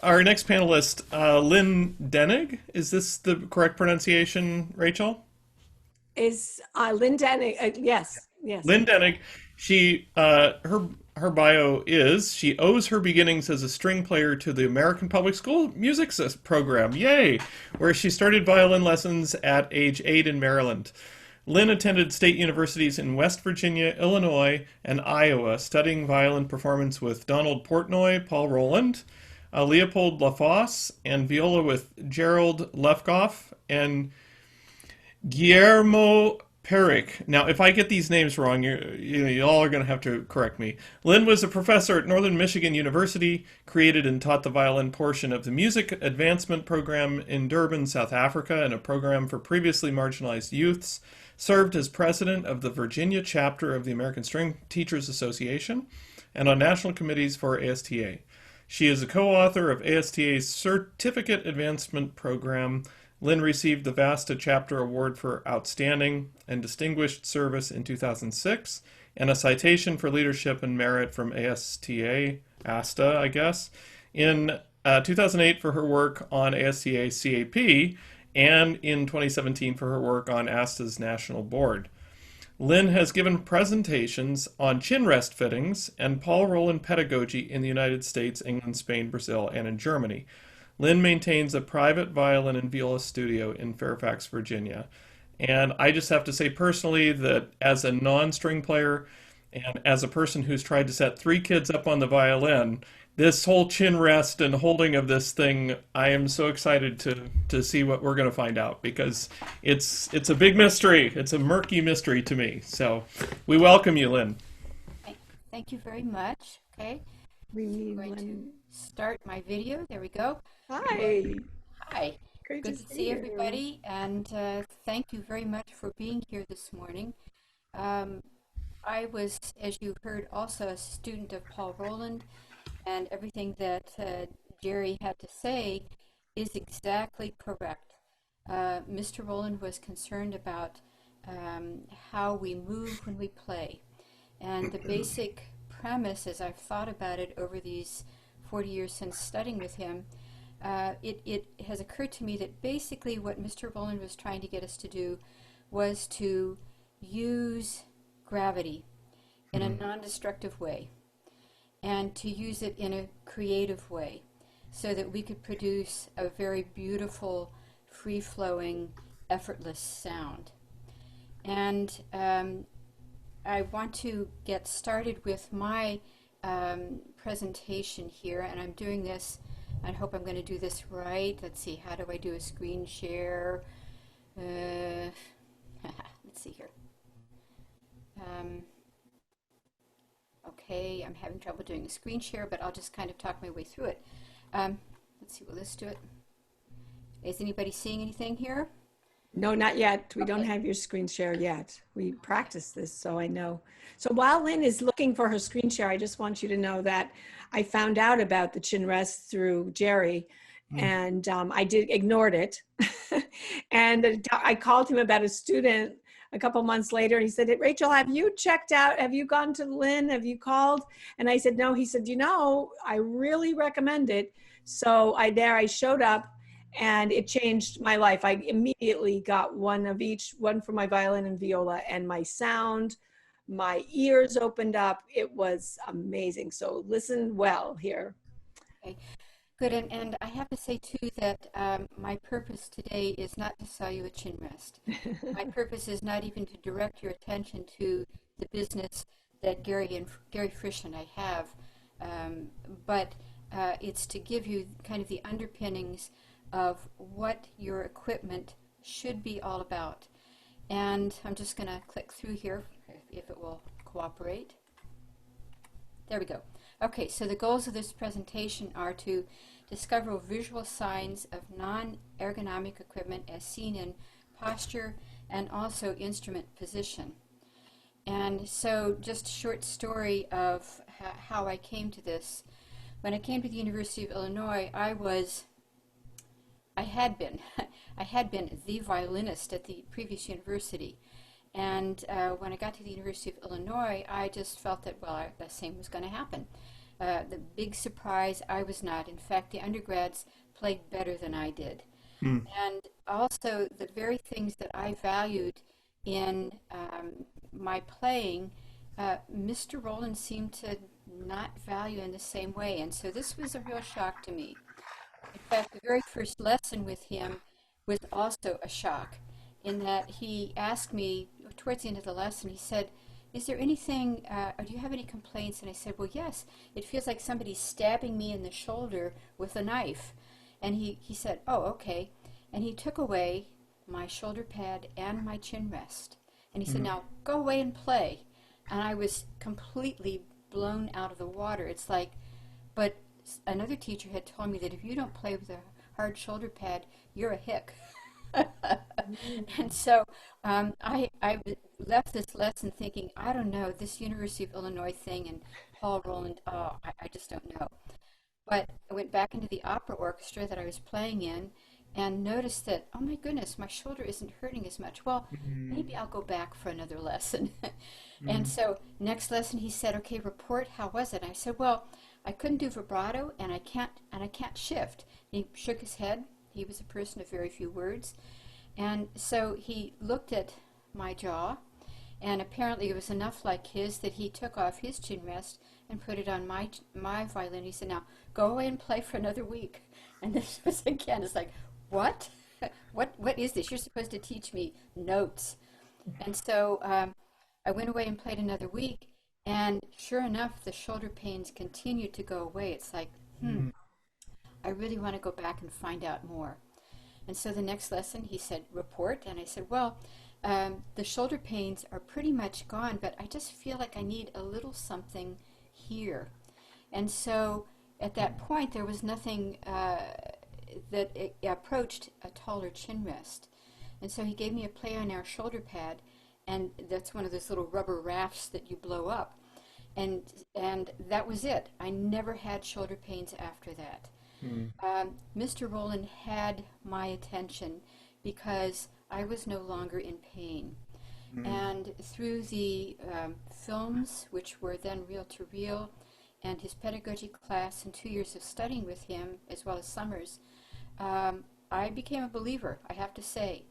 our next panelist, Lynne Denig. Is this the correct pronunciation, Rachel? Is Lynne Denig, yes, yes. Lynne Denig. Her bio is she owes her beginnings as a string player to the American Public School Music Program, yay, where she started violin lessons at age 8 in Maryland. Lynn attended state universities in West Virginia, Illinois, and Iowa, studying violin performance with Donald Portnoy, Paul Rolland, Leopold Lafosse, and viola with Gerald Lefkoff and Guillermo Peric. Now, if I get these names wrong, you all are going to have to correct me. Lynn was a professor at Northern Michigan University, created and taught the violin portion of the Music Advancement Program in Durban, South Africa, and a program for previously marginalized youths, served as president of the Virginia chapter of the American String Teachers Association, and on national committees for ASTA. She is a co-author of ASTA's Certificate Advancement Program. Lynn received the VASTA Chapter Award for Outstanding and Distinguished Service in 2006, and a citation for leadership and merit from ASTA, I guess, in 2008 for her work on ASTA CAP, and in 2017 for her work on ASTA's National Board. Lynn has given presentations on Chinrest fittings and Paul Rolland pedagogy in the United States, England, Spain, Brazil, and in Germany. Lynn maintains a private violin and viola studio in Fairfax, Virginia. And I just have to say personally that as a non-string player and as a person who's tried to set 3 kids up on the violin, this whole chin rest and holding of this thing, I am so excited to see what we're going to find out because it's a big mystery. It's a murky mystery to me. So we welcome you, Lynn. Thank you very much. Okay, We I'm need going to one. start my video. There we go. Hi, Hi, great to good to see see you. everybody, and thank you very much for being here this morning. Um, I was, as you heard, also a student of Paul Rolland, and everything that Jerry had to say is exactly correct. Mr. Rolland was concerned about how we move when we play. And the basic premise, as I've thought about it over these 40 years since studying with him, it has occurred to me that basically what Mr. Rolland was trying to get us to do was to use gravity in a non-destructive way and to use it in a creative way so that we could produce a very beautiful, free-flowing, effortless sound. And I want to get started with my presentation here, and I'm doing this, I hope I'm going to do this right. Let's see, how do I do a screen share? Let's see here. Okay, I'm having trouble doing a screen share, but I'll just kind of talk my way through it. Let's see, will this do it? Is anybody seeing anything here? No, not yet. We don't Okay. have your screen share yet. We practiced this, so I know. So while Lynn is looking for her screen share, I just want you to know that I found out about the Chinrest through Jerry, and ignored it. And I called him about a student a couple months later, and he said, Rachel, have you checked out? Have you gone to Lynn? Have you called? And I said, no. He said, I really recommend it. So I showed up, and it changed my life. I immediately got one of each, one for my violin and viola, and my sound, my ears opened up. It was amazing. So listen well here. Okay. Good, and I have to say too that my purpose today is not to sell you a chin rest. My purpose is not even to direct your attention to the business that Gary Frisch and I have, but it's to give you kind of the underpinnings of what your equipment should be all about. And I'm just going to click through here if it will cooperate. There we go. Okay, so the goals of this presentation are to discover visual signs of non-ergonomic equipment as seen in posture and also instrument position. And so just a short story of how I came to this. When I came to the University of Illinois, I had been the violinist at the previous university. And when I got to the University of Illinois, I just felt that, well, the same was going to happen. The big surprise, I was not. In fact, the undergrads played better than I did. Hmm. And also, the very things that I valued in my playing, Mr. Rolland seemed to not value in the same way. And so this was a real shock to me. In fact, the very first lesson with him was also a shock in that he asked me towards the end of the lesson, he said, is there anything, or do you have any complaints? And I said, well, yes, it feels like somebody's stabbing me in the shoulder with a knife. And he said, oh, okay. And he took away my shoulder pad and my chin rest. And he said, now go away and play. And I was completely blown out of the water. It's like, but another teacher had told me that if you don't play with a hard shoulder pad, you're a hick. And so I left this lesson thinking, I don't know, this University of Illinois thing and Paul Rolland, oh, I just don't know. But I went back into the opera orchestra that I was playing in and noticed that, oh my goodness, my shoulder isn't hurting as much. Well, maybe I'll go back for another lesson. And so next lesson he said, okay, report, how was it? And I said, well, I couldn't do vibrato and I can't shift. And he shook his head. He was a person of very few words. And so he looked at my jaw, and apparently it was enough like his that he took off his chin rest and put it on my violin. He said, now go away and play for another week. And this was again, it's like, what? What is this? You're supposed to teach me notes. And so I went away and played another week, and sure enough, the shoulder pains continued to go away. It's like, I really want to go back and find out more. And so the next lesson, he said, report. And I said, well, the shoulder pains are pretty much gone, but I just feel like I need a little something here. And so at that point, there was nothing that approached a taller chin rest. And so he gave me a play on our shoulder pad, and that's one of those little rubber rafts that you blow up. And that was it. I never had shoulder pains after that. Mr. Rolland had my attention because I was no longer in pain. And through the films, which were then reel-to-reel, and his pedagogy class and 2 years of studying with him, as well as summers, I became a believer, I have to say.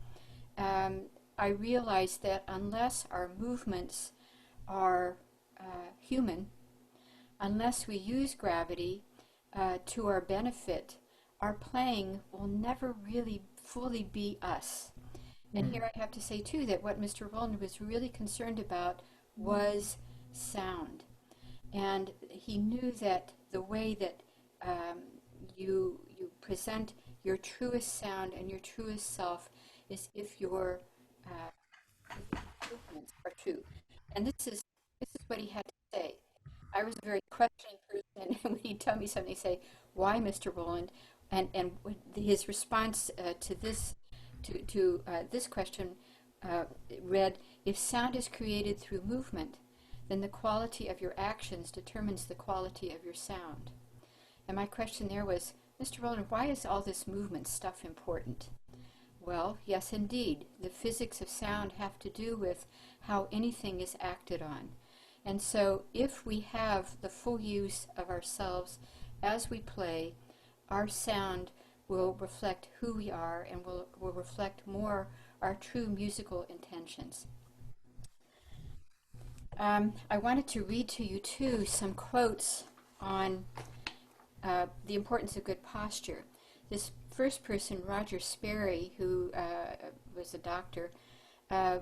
I realized that unless our movements are human, unless we use gravity to our benefit, our playing will never really fully be us. And here I have to say too that what Mr. Rolland was really concerned about was sound. And he knew that the way that you present your truest sound and your truest self is if your movements are true. And this is what he had to say. I was a very questioning person, and when he'd tell me something, he'd say, "Why, Mr. Rolland?" And his response to this question read, "If sound is created through movement, then the quality of your actions determines the quality of your sound." And my question there was, Mr. Rolland, why is all this movement stuff important? Well, yes, indeed. The physics of sound have to do with how anything is acted on. And so if we have the full use of ourselves as we play, our sound will reflect who we are and will reflect more our true musical intentions. I wanted to read to you, too, some quotes on the importance of good posture. This first person, Roger Sperry, who was a doctor,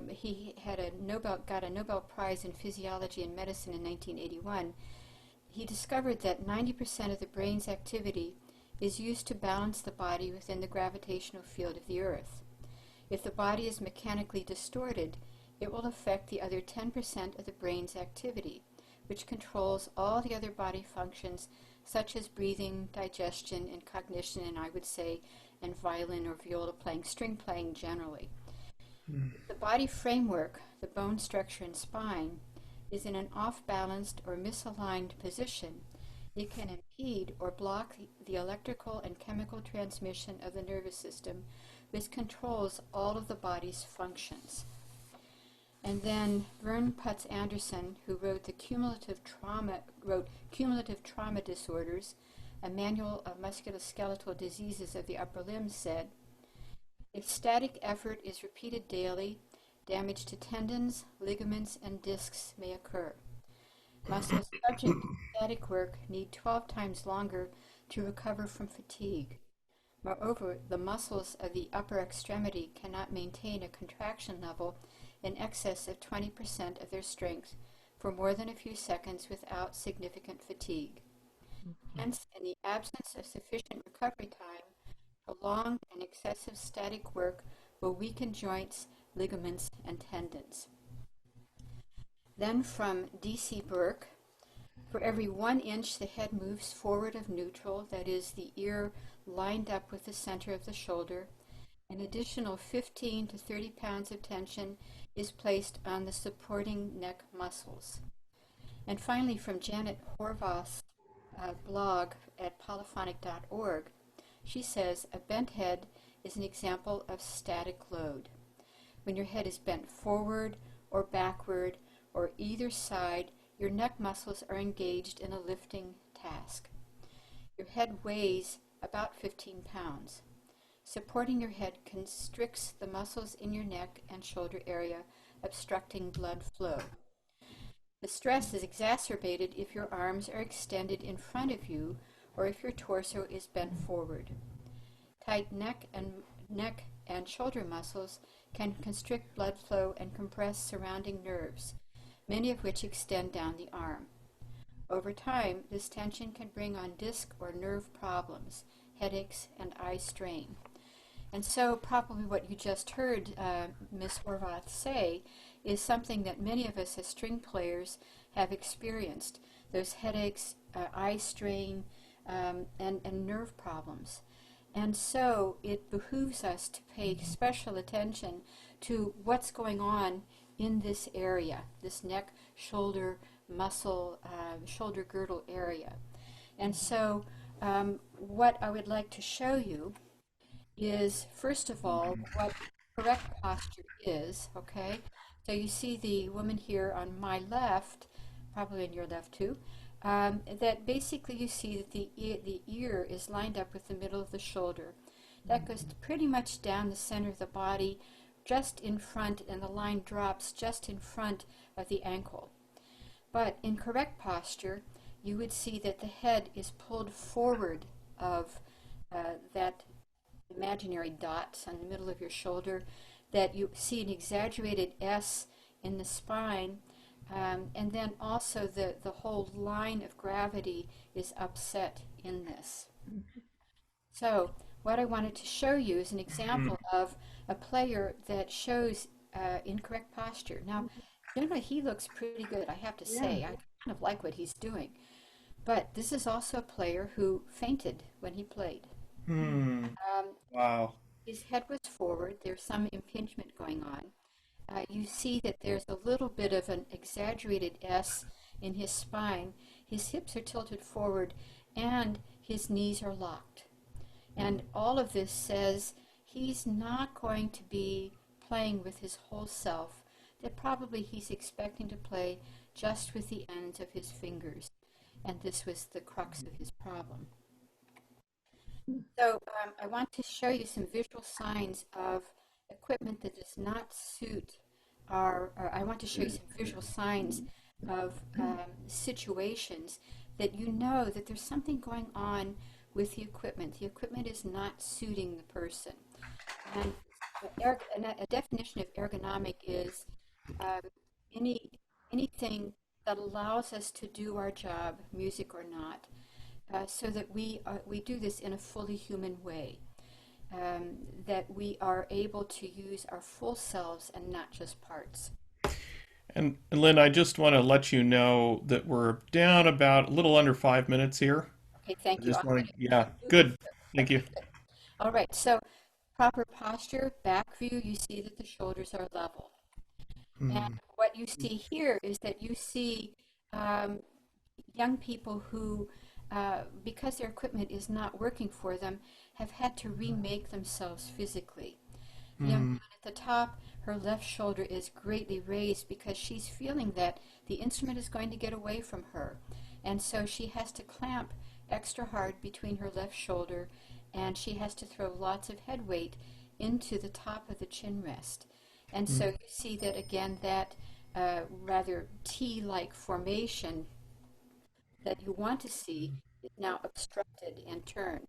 he had got a Nobel Prize in Physiology and Medicine in 1981. He discovered that 90% of the brain's activity is used to balance the body within the gravitational field of the Earth. If the body is mechanically distorted, it will affect the other 10% of the brain's activity, which controls all the other body functions such as breathing, digestion, and cognition, and I would say, and violin or viola playing, string playing generally. If the body framework, the bone structure and spine, is in an off-balanced or misaligned position, it can impede or block the electrical and chemical transmission of the nervous system, which controls all of the body's functions. And then Vern Putz Anderson, who wrote Cumulative Trauma Disorders, a manual of musculoskeletal diseases of the upper limbs, said, if static effort is repeated daily, damage to tendons, ligaments, and discs may occur. Muscles subject to static work need 12 times longer to recover from fatigue. Moreover, the muscles of the upper extremity cannot maintain a contraction level in excess of 20% of their strength for more than a few seconds without significant fatigue. Hence, in the absence of sufficient recovery time, prolonged and excessive static work will weaken joints, ligaments, and tendons. Then from D.C. Burke, for every 1 inch the head moves forward of neutral, that is, the ear lined up with the center of the shoulder, an additional 15 to 30 pounds of tension is placed on the supporting neck muscles. And finally, from Janet Horvath's blog at polyphonic.org, she says, a bent head is an example of static load. When your head is bent forward or backward or either side, your neck muscles are engaged in a lifting task. Your head weighs about 15 pounds. Supporting your head constricts the muscles in your neck and shoulder area, obstructing blood flow. The stress is exacerbated if your arms are extended in front of you or if your torso is bent forward. Tight neck and shoulder muscles can constrict blood flow and compress surrounding nerves, many of which extend down the arm. Over time, this tension can bring on disc or nerve problems, headaches, and eye strain. And so probably what you just heard Ms. Horvath say is something that many of us as string players have experienced, those headaches, eye strain, and nerve problems. And so it behooves us to pay special attention to what's going on in this area, this neck, shoulder, muscle, shoulder girdle area. And so what I would like to show you is, first of all, what correct posture is, okay? So you see the woman here on my left, probably on your left too, that basically you see that the ear is lined up with the middle of the shoulder. That goes pretty much down the center of the body, just in front, and the line drops just in front of the ankle. But in correct posture, you would see that the head is pulled forward of that imaginary dots on the middle of your shoulder, that you see an exaggerated S in the spine, and then also the whole line of gravity is upset in this. So what I wanted to show you is an example of a player that shows incorrect posture. Now, generally he looks pretty good, I have to say. I kind of like what he's doing. But this is also a player who fainted when he played. Wow. His head was forward. There's some impingement going on. You see that there's a little bit of an exaggerated S in his spine. His hips are tilted forward and his knees are locked. And all of this says he's not going to be playing with his whole self, that probably he's expecting to play just with the ends of his fingers. And this was the crux of his problem. So I want to show you some visual signs of equipment that does not suit or I want to show you some visual signs of situations that you know that there's something going on with the equipment. The equipment is not suiting the person. And a definition of ergonomic is anything that allows us to do our job, music or not, so that we do this in a fully human way, that we are able to use our full selves and not just parts. And Lynn, I just want to let you know that we're down about a little under 5 minutes here. Okay, thank you. Yeah, good. Thank you. All right, so proper posture, back view, you see that the shoulders are level. And what you see here is that you see young people who, because their equipment is not working for them, have had to remake themselves physically. The young woman at the top, her left shoulder is greatly raised because she's feeling that the instrument is going to get away from her. And so she has to clamp extra hard between her left shoulder, and she has to throw lots of head weight into the top of the chin rest. And so you see that again, that rather T-like formation that you want to see is now obstructed and turned.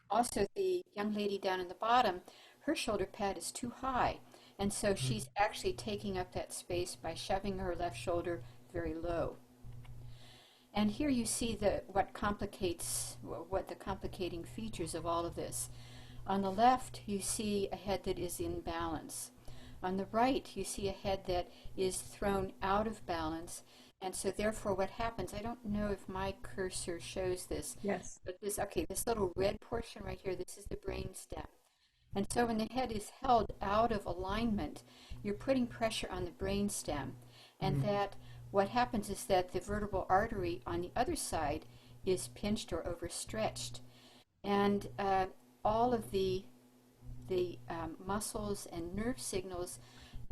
Also, the young lady down in the bottom, her shoulder pad is too high, and so she's actually taking up that space by shoving her left shoulder very low. And here you see what the complicating features of all of this. On the left, you see a head that is in balance. On the right, you see a head that is thrown out of balance. And so therefore what happens, I don't know if my cursor shows this. Yes. But this little red portion right here, this is the brain stem. And so when the head is held out of alignment, you're putting pressure on the brain stem. And that what happens is that the vertebral artery on the other side is pinched or overstretched. And all of the muscles and nerve signals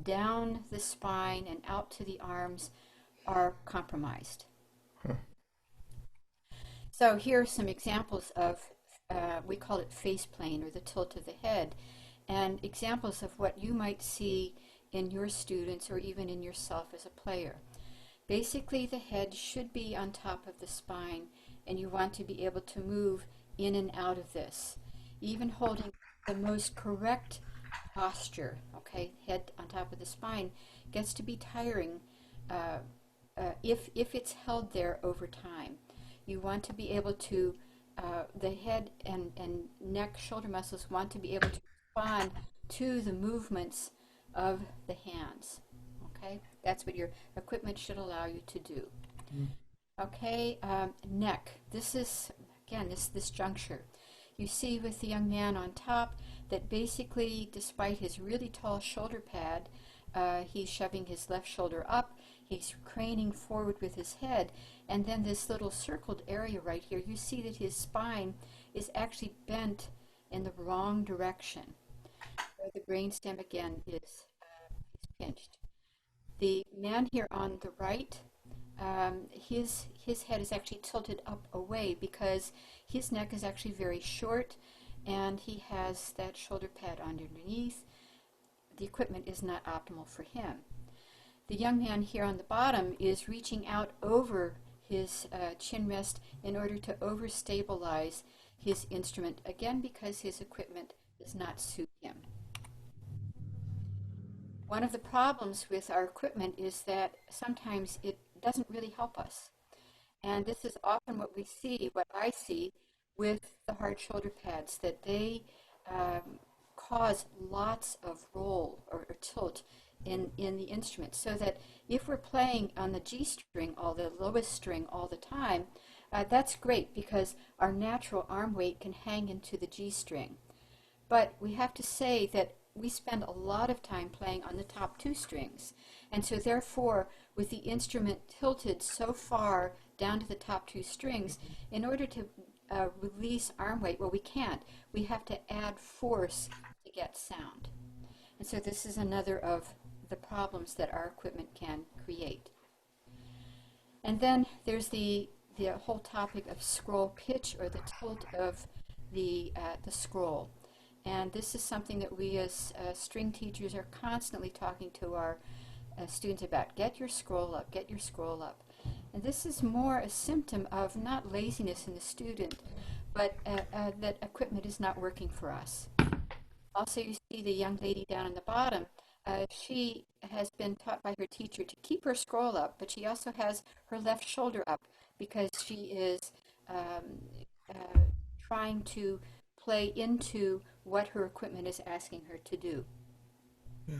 down the spine and out to the arms are compromised. So here are some examples of, we call it face plane, or the tilt of the head, and examples of what you might see in your students or even in yourself as a player. Basically, the head should be on top of the spine, and you want to be able to move in and out of this, even holding the most correct posture. Okay, head on top of the spine gets to be tiring if it's held there over time. You want to be able to, the head and neck, shoulder muscles want to be able to respond to the movements of the hands. Okay, that's what your equipment should allow you to do. Okay, neck. This is, again, this juncture. You see with the young man on top that basically, despite his really tall shoulder pad, he's shoving his left shoulder up, he's craning forward with his head, and then this little circled area right here, you see that his spine is actually bent in the wrong direction. So the brainstem again is pinched. The man here on the right, his head is actually tilted up away because his neck is actually very short and he has that shoulder pad underneath. The equipment is not optimal for him. The young man here on the bottom is reaching out over his chin rest in order to overstabilize his instrument, again because his equipment does not suit him. One of the problems with our equipment is that sometimes it doesn't really help us. And this is often what we see, what I see with the hard shoulder pads, that they cause lots of roll or tilt in the instrument, so that if we're playing on the G string, the lowest string all the time, that's great because our natural arm weight can hang into the G string. But we have to say that we spend a lot of time playing on the top two strings. And so therefore, with the instrument tilted so far down to the top two strings, in order to release arm weight, well, we can't. We have to add force to get sound. And so this is another of the problems that our equipment can create. And then there's the whole topic of scroll pitch, or the tilt of the scroll. And this is something that we as string teachers are constantly talking to our students about. Get your scroll up, get your scroll up. And this is more a symptom of not laziness in the student, but that equipment is not working for us. Also, you see the young lady down on the bottom. She has been taught by her teacher to keep her scroll up, but she also has her left shoulder up because she is trying to play into what her equipment is asking her to do. Yeah.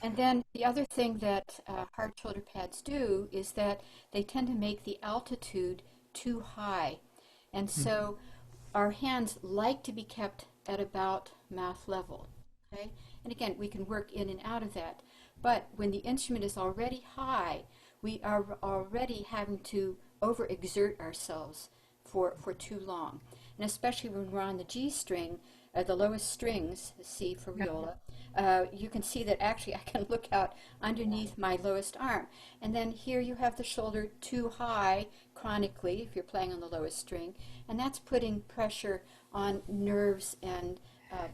And then the other thing that hard shoulder pads do is that they tend to make the altitude too high. And so our hands like to be kept at about mouth level. Okay? And again, we can work in and out of that. But when the instrument is already high, we are already having to overexert ourselves for too long. And especially when we're on the G string, the lowest strings, C for viola, you can see that actually I can look out underneath my lowest arm. And then here you have the shoulder too high chronically if you're playing on the lowest string, and that's putting pressure on nerves and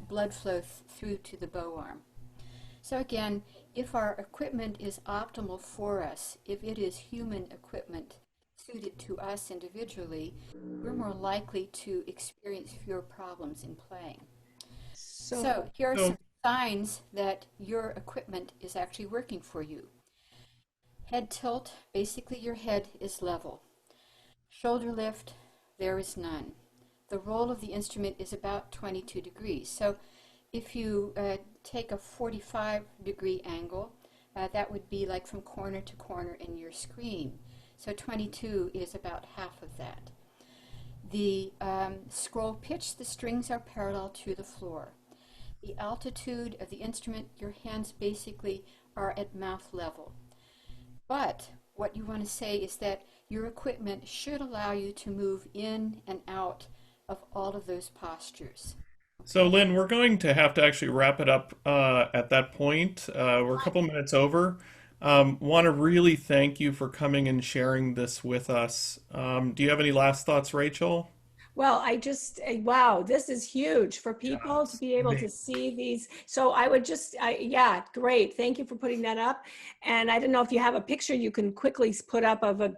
blood flow through to the bow arm. So again, if our equipment is optimal for us, if it is human equipment suited to us individually, we're more likely to experience fewer problems in playing. So here are some signs that your equipment is actually working for you. Head tilt, basically your head is level. Shoulder lift, there is none. The roll of the instrument is about 22 degrees. So if you take a 45-degree angle, that would be like from corner to corner in your screen. So 22 is about half of that. The scroll pitch, the strings are parallel to the floor. The altitude of the instrument, your hands basically are at mouth level. But what you want to say is that your equipment should allow you to move in and out of all of those postures. So, Lynn, we're going to have to actually wrap it up at that point. We're a couple minutes over. Want to really thank you for coming and sharing this with us. Do you have any last thoughts, Rachel? Well, wow, this is huge for people to be able to see these. So I would yeah, great. Thank you for putting that up. And I don't know if you have a picture you can quickly put up of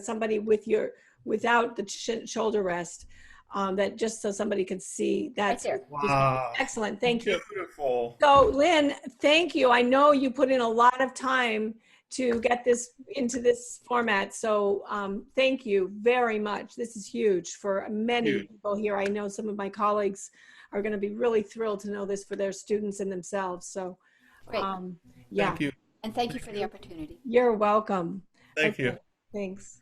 somebody without the shoulder rest. That just so somebody could see. That's right there. Wow. Excellent. Thank you. Beautiful. So Lynn, thank you. I know you put in a lot of time to get this into this format. So thank you very much. This is huge for many people here. I know some of my colleagues are going to be really thrilled to know this for their students and themselves. So yeah. Thank you. And thank you for the opportunity. You're welcome. Thank you. Thanks.